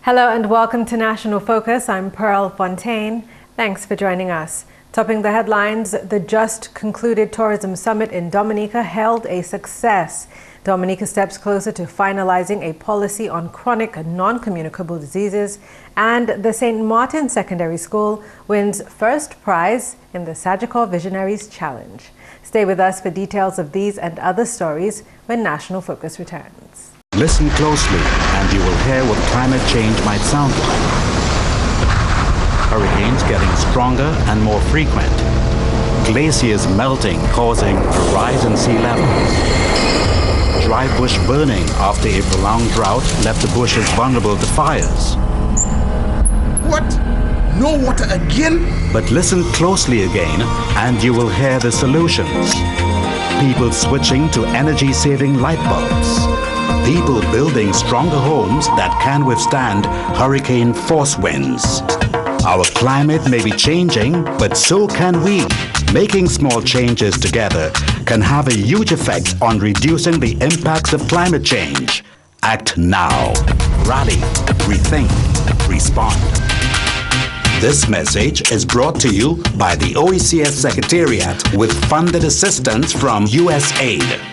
Hello and welcome to National Focus. I'm Pearl Fontaine. Thanks for joining us. Topping the headlines, the just concluded tourism summit in Dominica held a success. Dominica steps closer to finalizing a policy on chronic non-communicable diseases, and the St. Martin Secondary School wins first prize in the Sagicor Visionaries Challenge. Stay with us for details of these and other stories when National Focus returns. Listen closely and you will hear what climate change might sound like. Hurricanes getting stronger and more frequent. Glaciers melting, causing a rise in sea levels. Dry bush burning after a prolonged drought left the bushes vulnerable to fires. What? No water again? But listen closely again and you will hear the solutions. People switching to energy-saving light bulbs. People building stronger homes that can withstand hurricane force winds. Our climate may be changing, but so can we. Making small changes together can have a huge effect on reducing the impacts of climate change. Act now. Rally. Rethink. Respond. This message is brought to you by the OECS Secretariat with funded assistance from USAID.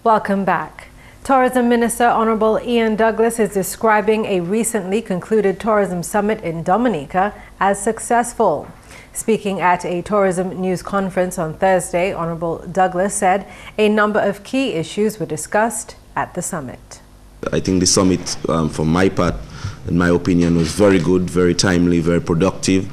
Welcome back. Tourism Minister Honorable Ian Douglas is describing a recently concluded tourism summit in Dominica as successful. Speaking at a tourism news conference on Thursday, Honorable Douglas said a number of key issues were discussed at the summit. I think the summit, for my part, in my opinion, was very good, very timely, very productive.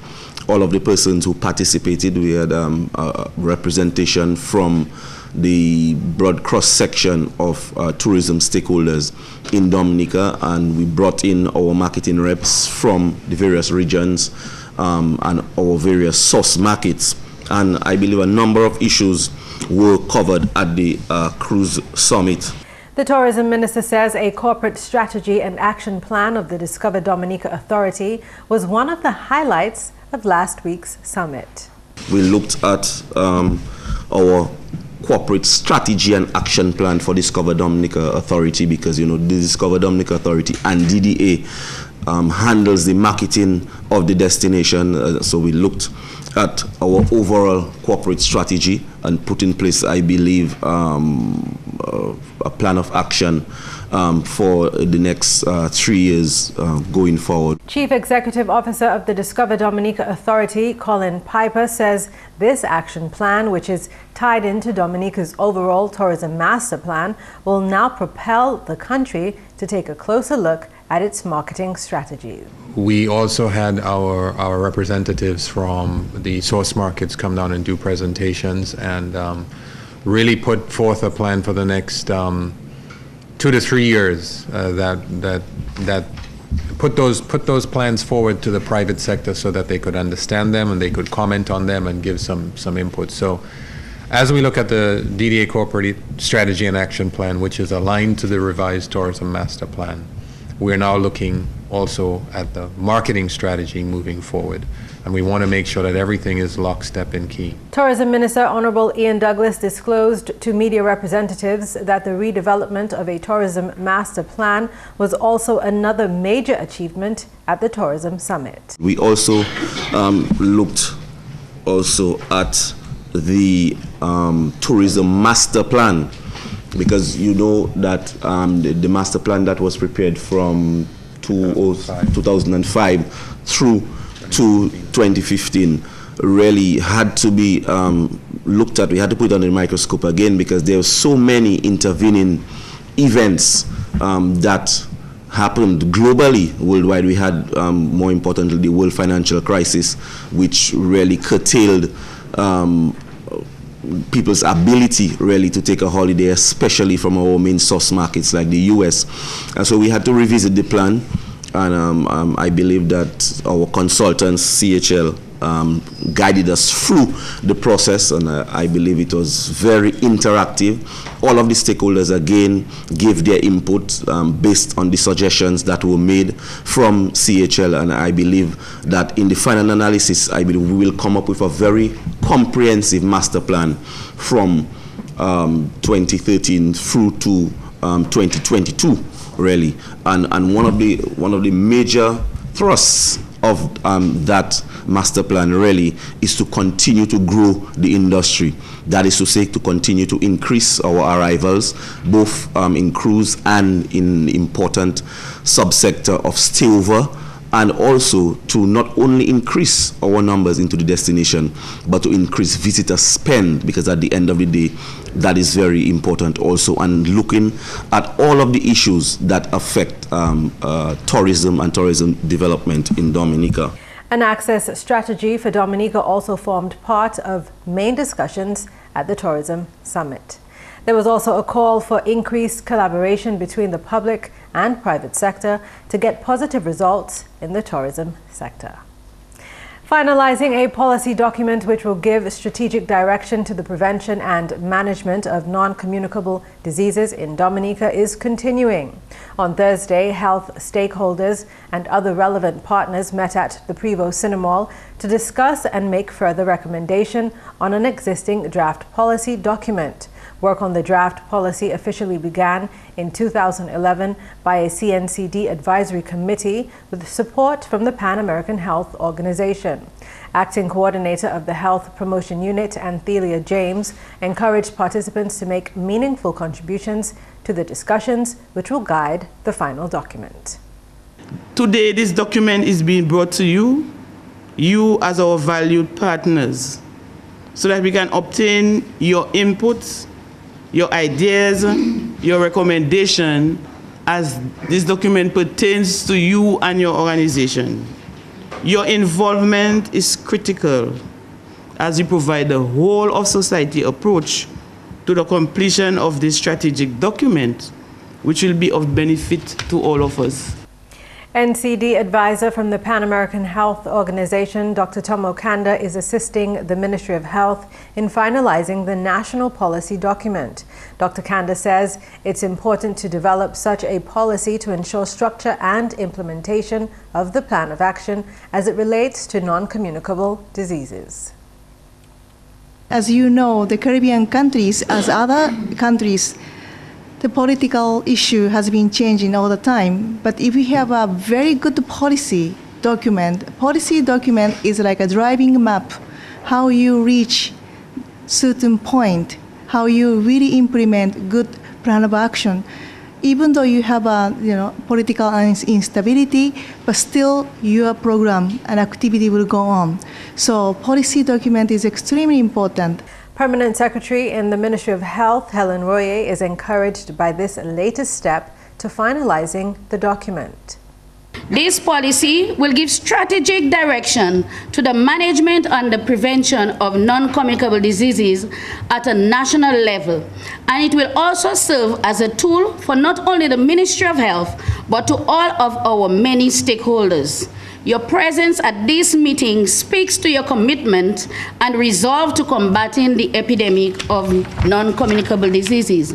All of the persons who participated, we had a representation from the broad cross-section of tourism stakeholders in Dominica, and we brought in our marketing reps from the various regions and our various source markets. And I believe a number of issues were covered at the cruise summit. The tourism minister says a corporate strategy and action plan of the Discover Dominica Authority was one of the highlights of last week's summit. We looked at our corporate strategy and action plan for Discover Dominica Authority, because the Discover Dominica Authority and DDA handles the marketing of the destination. So we looked at our overall corporate strategy and put in place, I believe, a plan of action for the next 3 years going forward. Chief Executive Officer of the Discover Dominica Authority, Colin Piper, says this action plan, which is tied into Dominica's overall tourism master plan, will now propel the country to take a closer look at its marketing strategy. We also had our representatives from the source markets come down and do presentations and really put forth a plan for the next 2 to 3 years that put those plans forward to the private sector so that they could understand them and they could comment on them and give some input. So as we look at the DDA corporate strategy and action plan, which is aligned to the revised tourism master plan, we're now looking also at the marketing strategy moving forward. And we want to make sure that everything is lockstep and key. Tourism Minister Honorable Ian Douglas disclosed to media representatives that the redevelopment of a tourism master plan was also another major achievement at the tourism summit. We also looked at the tourism master plan, because you know that the master plan that was prepared from 2005 through to 2015 really had to be looked at. We had to put it under the microscope again, because there were so many intervening events that happened globally, worldwide. We had, more importantly, the world financial crisis, which really curtailed people's ability really to take a holiday, especially from our main source markets like the US. And so we had to revisit the plan, and I believe that our consultants, CHL, guided us through the process, and I believe it was very interactive. All of the stakeholders again gave their input based on the suggestions that were made from CHL, and I believe that in the final analysis, I believe we will come up with a very comprehensive master plan from 2013 through to 2022, really. And one of the major thrusts of that master plan really is to continue to grow the industry. That is to say, to continue to increase our arrivals, both in cruise and in important subsector of stayover, and also to not only increase our numbers into the destination, but to increase visitor spend, because at the end of the day, that is very important also, and looking at all of the issues that affect tourism and tourism development in Dominica. An access strategy for Dominica also formed part of main discussions at the Tourism Summit. There was also a call for increased collaboration between the public and private sector to get positive results in the tourism sector. Finalizing a policy document which will give strategic direction to the prevention and management of non-communicable diseases in Dominica is continuing. On Thursday, health stakeholders and other relevant partners met at the Prevo Cinemall to discuss and make further recommendation on an existing draft policy document. Work on the draft policy officially began in 2011 by a CNCD advisory committee with support from the Pan American Health Organization. Acting coordinator of the Health Promotion Unit, Anthelia James, encouraged participants to make meaningful contributions to the discussions which will guide the final document. Today, this document is being brought to you as our valued partners, so that we can obtain your inputs, your ideas, your recommendation as this document pertains to you and your organization. Your involvement is critical as you provide the whole of society approach to the completion of this strategic document, which will be of benefit to all of us. NCD advisor from the Pan American Health Organization, Dr. Tomo Kanda, is assisting the Ministry of Health in finalizing the national policy document. Dr. Kanda says it's important to develop such a policy to ensure structure and implementation of the plan of action as it relates to non-communicable diseases. As you know, the Caribbean countries, as other countries, the political issue has been changing all the time, but if we have a very good policy document is like a driving map, how you reach certain point, how you really implement good plan of action. Even though you have a political instability, but still your program and activity will go on. So policy document is extremely important. Permanent Secretary in the Ministry of Health, Helen Royer, is encouraged by this latest step to finalizing the document. This policy will give strategic direction to the management and the prevention of non-communicable diseases at a national level, and it will also serve as a tool for not only the Ministry of Health, but to all of our many stakeholders. Your presence at this meeting speaks to your commitment and resolve to combating the epidemic of non-communicable diseases.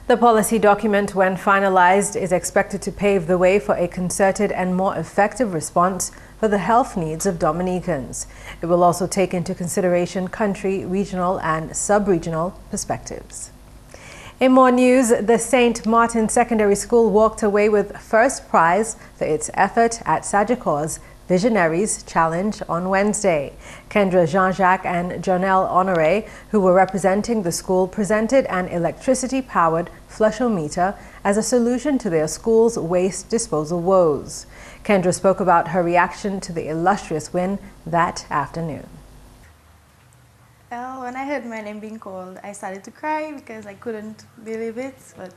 The policy document, when finalized, is expected to pave the way for a concerted and more effective response for the health needs of Dominicans. It will also take into consideration country, regional, and sub-regional perspectives. In more news, the St. Martin Secondary School walked away with first prize for its effort at Sagicor's Visionaries Challenge on Wednesday. Kendra Jean-Jacques and Jonelle Honoré, who were representing the school, presented an electricity-powered flushometer as a solution to their school's waste disposal woes. Kendra spoke about her reaction to the illustrious win that afternoon. Well, when I heard my name being called, I started to cry because I couldn't believe it, but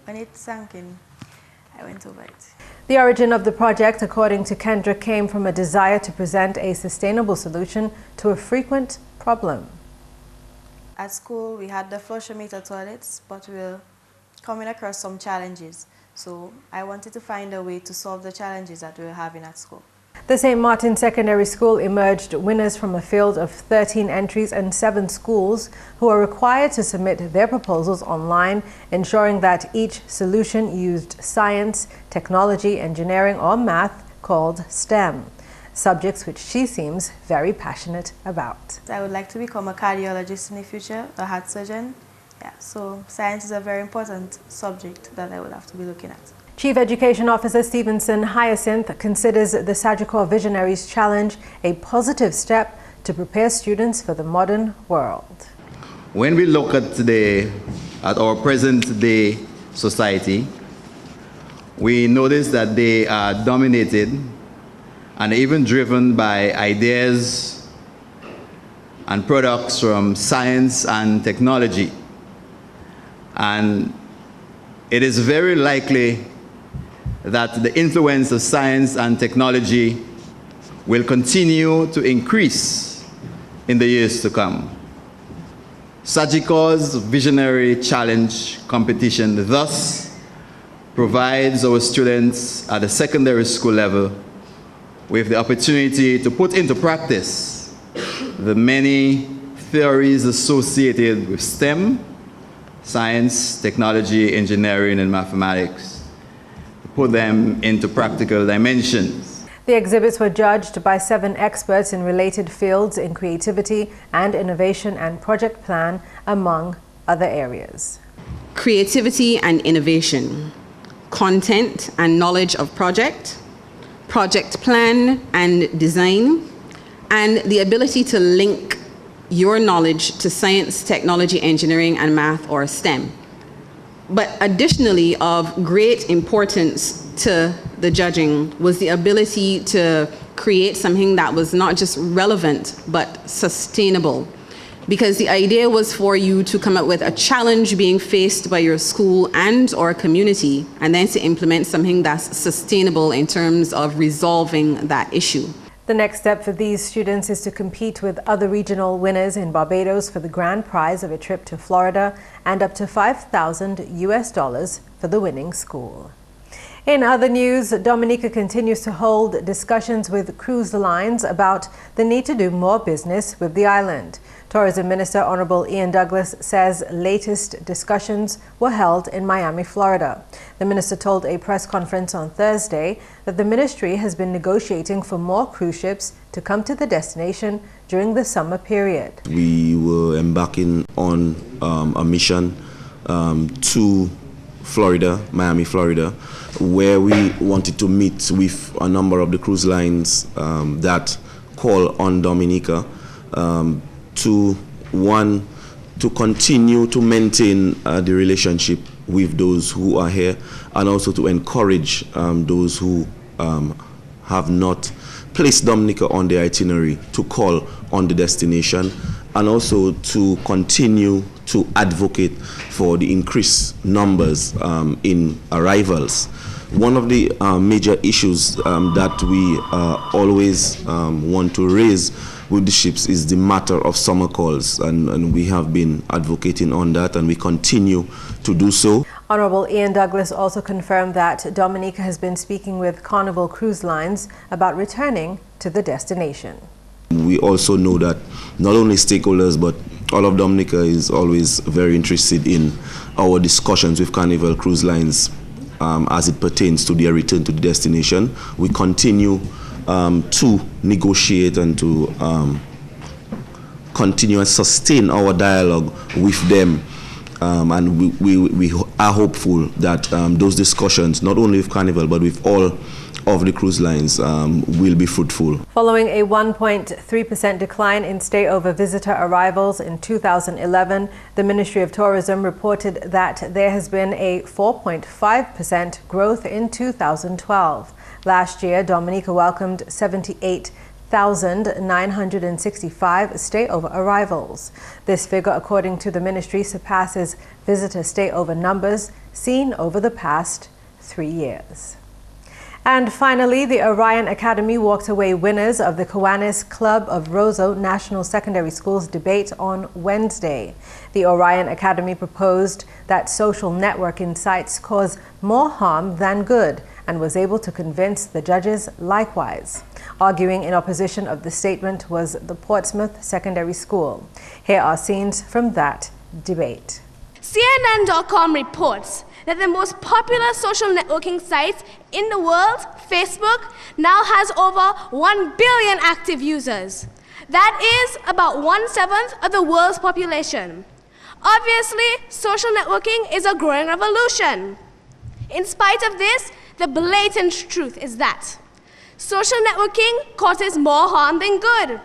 when it sank in, I went over it. The origin of the project, according to Kendra, came from a desire to present a sustainable solution to a frequent problem. At school, we had the flushometer toilets, but we were coming across some challenges. So I wanted to find a way to solve the challenges that we were having at school. The St. Martin Secondary School emerged winners from a field of 13 entries and 7 schools who are required to submit their proposals online, ensuring that each solution used science, technology, engineering, or math, called STEM, subjects which she seems very passionate about. I would like to become a cardiologist in the future, a heart surgeon, Yeah, so science is a very important subject that I will have to be looking at. Chief Education Officer Stevenson Hyacinth considers the Sagicor Visionaries Challenge a positive step to prepare students for the modern world. When we look at our present day society, we notice that they are dominated and even driven by ideas and products from science and technology. And it is very likely that the influence of science and technology will continue to increase in the years to come. Sagicor's Visionary Challenge competition thus provides our students at the secondary school level with the opportunity to put into practice the many theories associated with STEM, science, technology, engineering, and mathematics, to put them into practical dimensions. The exhibits were judged by 7 experts in related fields in creativity and innovation and project plan, among other areas. Creativity and innovation, content and knowledge of project plan and design, and the ability to link your knowledge to science, technology, engineering, and math, or STEM. But additionally, of great importance to the judging was the ability to create something that was not just relevant, but sustainable. Because the idea was for you to come up with a challenge being faced by your school and or community, and then to implement something that's sustainable in terms of resolving that issue. The next step for these students is to compete with other regional winners in Barbados for the grand prize of a trip to Florida and up to $5,000 for the winning school. In other news, Dominica continues to hold discussions with cruise lines about the need to do more business with the island. Tourism Minister Honorable Ian Douglas says latest discussions were held in Miami, Florida. The minister told a press conference on Thursday that the ministry has been negotiating for more cruise ships to come to the destination during the summer period. We were embarking on a mission to Florida, Miami, Florida, where we wanted to meet with a number of the cruise lines that call on Dominica to continue to maintain the relationship with those who are here, and also to encourage those who have not placed Dominica on the itinerary to call on the destination, and also to continue to advocate for the increased numbers in arrivals. One of the major issues that we always want to raise with the ships is the matter of summer calls, and we have been advocating on that, and we continue to do so. Honorable Ian Douglas also confirmed that Dominica has been speaking with Carnival Cruise Lines about returning to the destination. We also know that not only stakeholders, but all of Dominica is always very interested in our discussions with Carnival Cruise Lines as it pertains to their return to the destination. We continue to negotiate and to continue and sustain our dialogue with them. And we are hopeful that those discussions, not only with Carnival, but with all of the cruise lines, will be fruitful. Following a 1.3% decline in stay-over visitor arrivals in 2011, the Ministry of Tourism reported that there has been a 4.5% growth in 2012. Last year, Dominica welcomed 78,965 stay-over arrivals. This figure, according to the ministry, surpasses visitor stay-over numbers seen over the past 3 years. And finally, the Orion Academy walked away winners of the Kiwanis Club of Roseau National Secondary Schools debate on Wednesday. The Orion Academy proposed that social networking sites cause more harm than good, and was able to convince the judges likewise. Arguing in opposition of the statement was the Portsmouth Secondary School. Here are scenes from that debate. CNN.com reports that the most popular social networking site in the world, Facebook, now has over 1 billion active users. That is about 1/7 of the world's population. Obviously, social networking is a growing revolution. In spite of this, the blatant truth is that social networking causes more harm than good.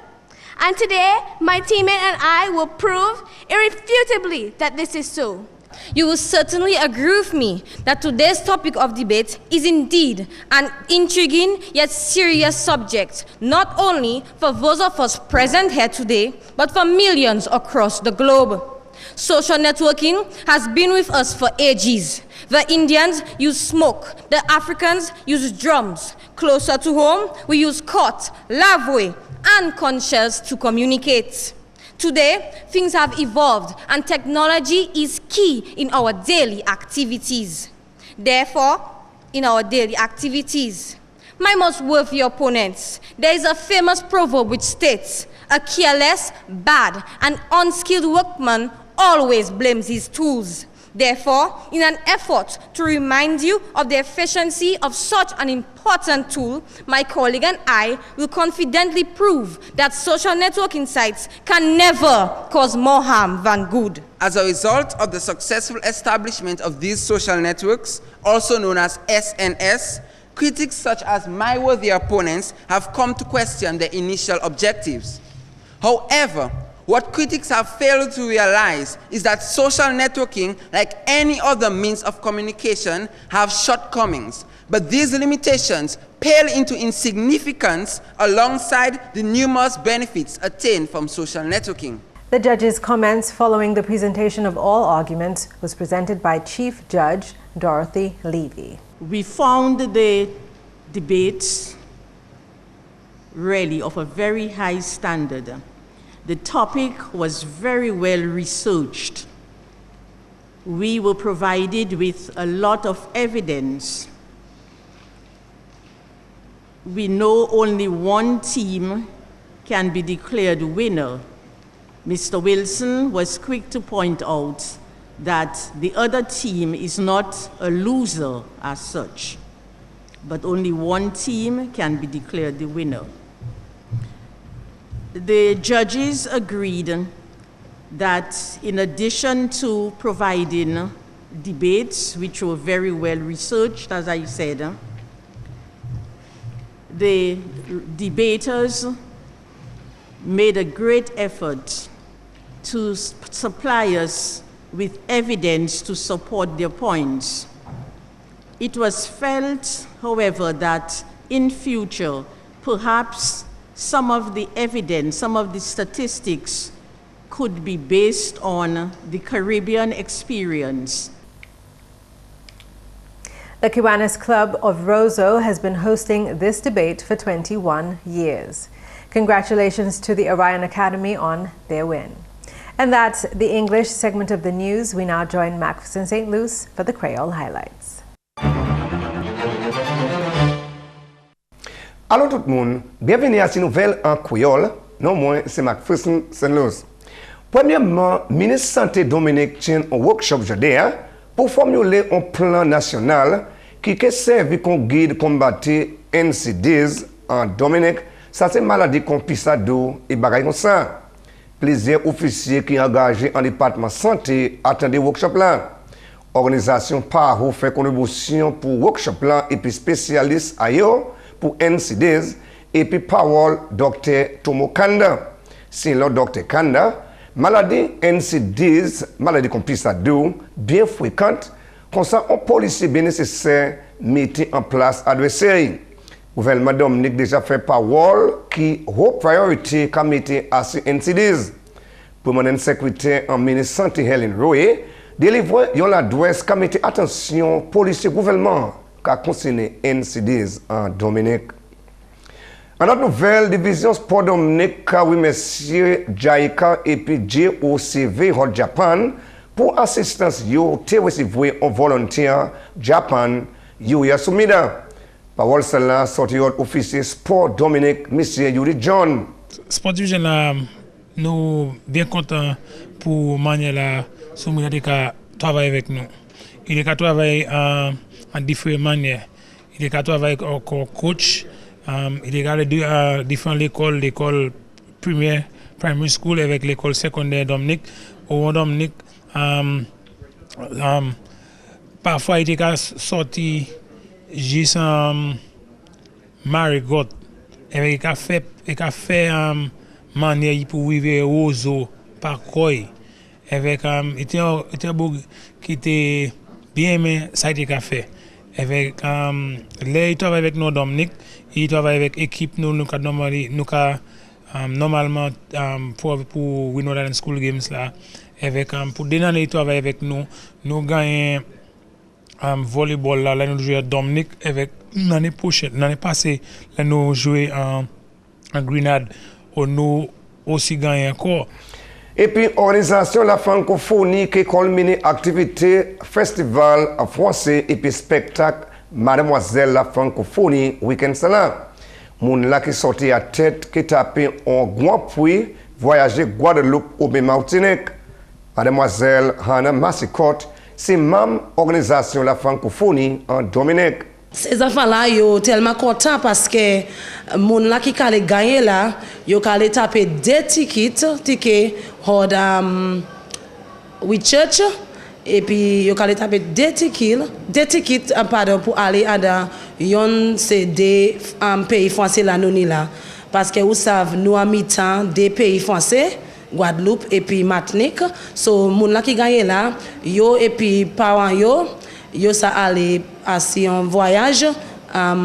And today, my teammate and I will prove irrefutably that this is so. You will certainly agree with me that today's topic of debate is indeed an intriguing yet serious subject, not only for those of us present here today, but for millions across the globe. Social networking has been with us for ages. The Indians use smoke, the Africans use drums. Closer to home, we use cot, lavway, and conches to communicate. Today, things have evolved and technology is key in our daily activities. Therefore, in our daily activities, my most worthy opponents, there is a famous proverb which states, a careless, bad, and unskilled workman always blames his tools. Therefore, in an effort to remind you of the efficiency of such an important tool, my colleague and I will confidently prove that social networking sites can never cause more harm than good. As a result of the successful establishment of these social networks, also known as SNS, critics such as my worthy opponents have come to question the initial objectives. However, what critics have failed to realize is that social networking, like any other means of communication, have shortcomings. But these limitations pale into insignificance alongside the numerous benefits attained from social networking. The judge's comments following the presentation of all arguments was presented by Chief Judge Dorothy Levy. We found the debates really of a very high standard. The topic was very well researched. We were provided with a lot of evidence. We know only one team can be declared winner. Mr. Wilson was quick to point out that the other team is not a loser as such, but only one team can be declared the winner. The judges agreed that in addition to providing debates, which were very well researched, as I said, the debaters made a great effort to supply us with evidence to support their points. It was felt, however, that in future, perhaps some of the evidence, some of the statistics could be based on the Caribbean experience. The Kiwanis Club of Roseau has been hosting this debate for 21 years. Congratulations to the Orion Academy on their win. And that's the English segment of the news. We now join Max in St. Louis for the Creole highlights. Allô tout le monde, bienvenue à cette nouvelle en créole. Non, moi, c'est Mac St. Louis. Premièrement, le ministre Santé Dominique tient un workshop aujourd'hui pour formuler un plan national qui servi comme guide combattre NCDs en Dominique. Ça, c'est maladie comme pisado et bagaille comme ça. Plusieurs officiers qui sont engagés en département santé attendent le workshop là. Organisation PARO fait contribution pour le workshop là et puis spécialiste ailleurs pour NCDs et puis parole Dr. Tomo Kanda. C'est le Dr. Kanda, maladie NCDs, maladie comme pisado, bien fréquente, comme ça, un policier bien nécessaire mettre en place adversaire. Gouvernement Dominique déjà fait parole qui haute priorité qu'a mettre à ces NCDs. Pour mon secrétaire en ministre santé Helen Roye, délivrer une adresse qu'a mettre attention policier gouvernement qu'a concerné NCDs en Dominique. En notre nouvelle division sport Dominique, oui monsieur Jaika et puis JOCV au Japan pour assistance yo te recevoir un volontaire Japan Yuya Sumida. Parole cela sorti officier sport Dominique monsieur Yuri John. Sport division là nous bien contents pour Manuela Sumida de travailler avec nous. Il est travailler en différentes manières. Il est travailler comme coach. Il est allé différentes écoles, l'école primaire, primary school avec l'école secondaire Dominique. Au Dominique, parfois il était sorti juste marigot et il a fait manière pour vivre aux eaux par quoi avec était beau qui était bien mais ça a été fait avec là il travaille avec nous Dominique il travaille avec équipe nous normalement pour Winter School Games là avec pour des années il travaille avec nous gagnons volleyball là nous jouons à Dominique avec l'année prochaine l'année passée là nous jouons en Grenade nous aussi gagnons encore. Et puis, organisation la francophonie qui culmine activité festival français et puis spectacle Mademoiselle la francophonie week-end là. Moun la qui sorti à tête qui tapé en grand puits voyager Guadeloupe ou Martinique. Mademoiselle Hannah Massicotte, c'est même organisation la francophonie en Dominique. Ces enfants-là, ils sont tellement contents parce que les gens qui ont gagné là, ils ont tapé des tickets pour church et puis ils ont tapé des tickets pour aller à des pays français là, parce que vous savez, nous avons mis des pays français, Guadeloupe et puis Martinique. So, les gens qui gagnent là, yo et puis parents yo ça aller assis en voyage à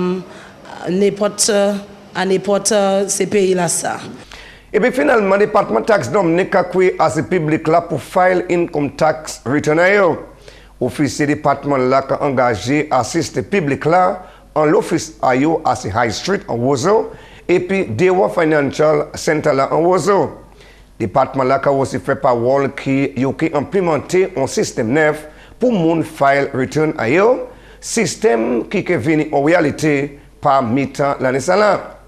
n'importe ces pays là ça. Et puis finalement, le département tax Dominica a ce public là pour file income tax return. Officier département là qui engagé assiste public là en l'office ayo à High Street en Wozo et puis Dewa Financial Center là en Wozo. Département là qui aussi fait parole qui implémenté un système neuf pour moun file return à yo, système qui est venu en réalité par mi-temps l'année là.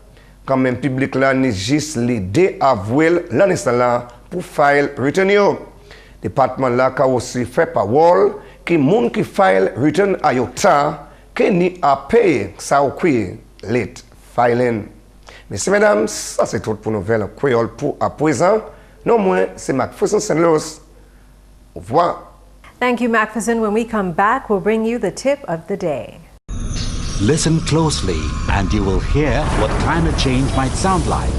Quand même public là n'est juste l'idée à avouer l'année là pour file return yo. Département là qui aussi fait parole qui moun qui file return à yo ta qui ni à payer ça ou qui late filing. Messieurs mesdames, ça c'est tout pour nouvelle créole pour à présent. Non moins c'est Macpherson St. Louis. Au revoir. Thank you, Macpherson. When we come back, we'll bring you the tip of the day. Listen closely and you will hear what climate change might sound like.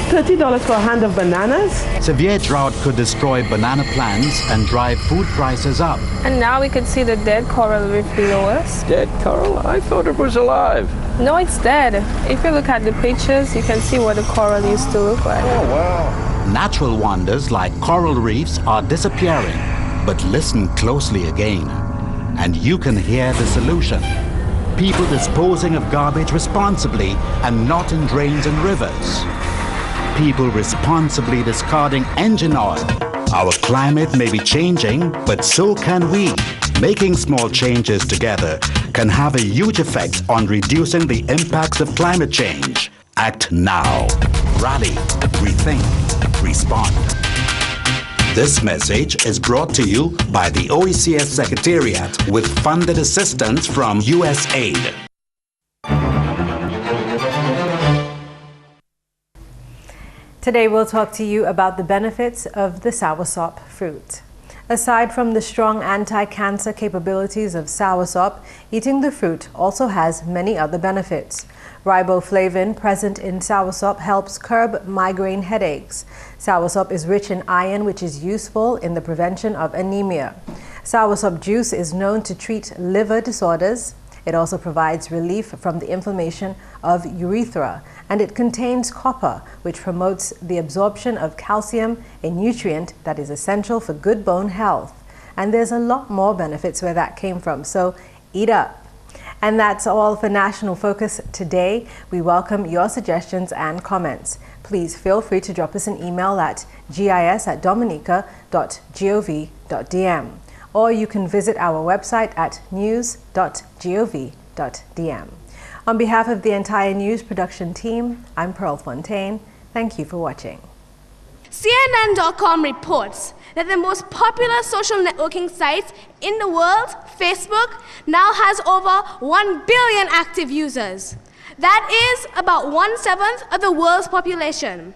$30 for a hand of bananas? Severe drought could destroy banana plants and drive food prices up. And now we can see the dead coral reef below us. Dead coral? I thought it was alive. No, it's dead. If you look at the pictures, you can see what the coral used to look like. Oh, wow. Natural wonders like coral reefs are disappearing. But listen closely again, and you can hear the solution. People disposing of garbage responsibly and not in drains and rivers. People responsibly discarding engine oil. Our climate may be changing, but so can we. Making small changes together can have a huge effect on reducing the impacts of climate change. Act now. Rally, rethink, respond. This message is brought to you by the OECS Secretariat with funded assistance from USAID. Today we'll talk to you about the benefits of the soursop fruit. Aside from the strong anti-cancer capabilities of soursop, eating the fruit also has many other benefits. Riboflavin present in soursop helps curb migraine headaches. Soursop is rich in iron, which is useful in the prevention of anemia. Soursop juice is known to treat liver disorders. It also provides relief from the inflammation of urethra, and it contains copper, which promotes the absorption of calcium, a nutrient that is essential for good bone health. And there's a lot more benefits where that came from, so eat up. And that's all for National Focus today. We welcome your suggestions and comments. Please feel free to drop us an email at gis@dominica.gov.dm, or you can visit our website at news.gov.dm. On behalf of the entire news production team, I'm Pearl Fontaine. Thank you for watching. CNN.com reports that the most popular social networking site in the world, Facebook, now has over 1 billion active users. That is about 1/7 of the world's population.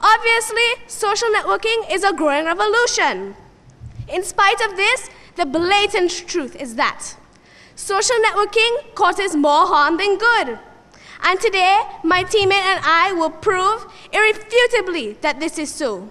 Obviously, social networking is a growing revolution. In spite of this, the blatant truth is that social networking causes more harm than good. And today, my teammate and I will prove irrefutably that this is so.